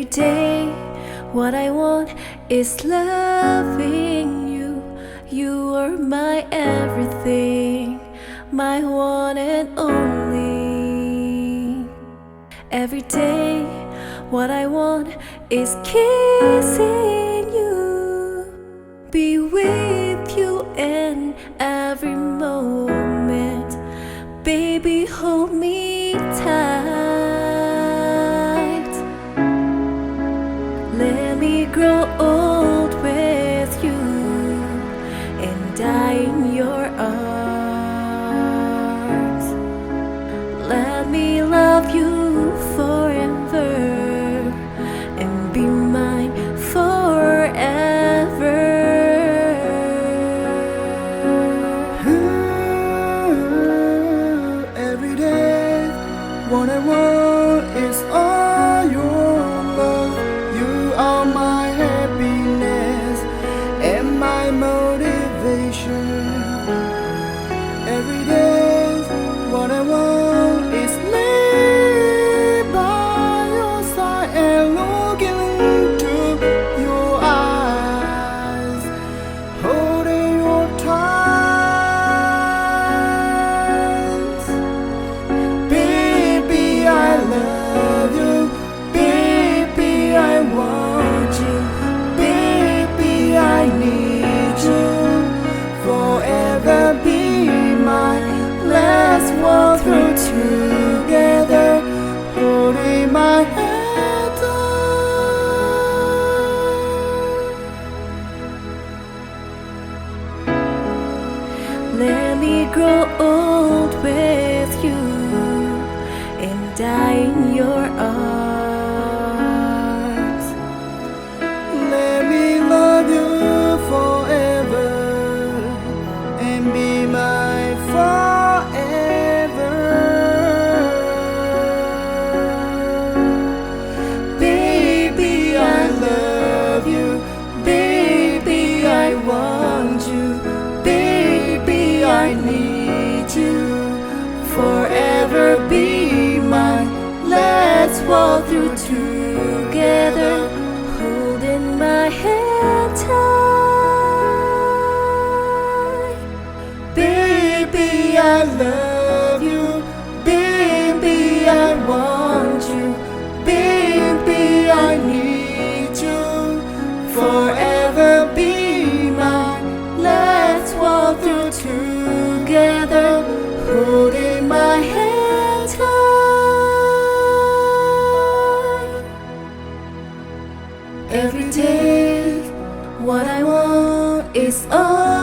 Every day, what I want is loving you. You are my everything, my one and only. Every day, what I want is kissing you, be with you in every moment. Baby, hold me tight. Let me grow old with you and die in your arms. Let me love you forever and be mine forever. Every day, what I want is all your love. You are my happiness and my motivation. Every day, what I want is lay by your side and look into your eyes, holding your tight. Baby, I love you. Baby, I want you. Baby, I need you. Forever be mine. Let's walk through together, holding my hand tight. Let me grow old with you and die in your arms. Let me love you forever and be mine forever. Baby, I love you. Baby, I want you. Baby, I need you. Forever be mine. Let's walk through together, holding my hand tight. Baby, I love you. Baby, I want you. Baby, I need you. Forever be mine. Let's walk through together, holding my hand tight. Every day, what I want is all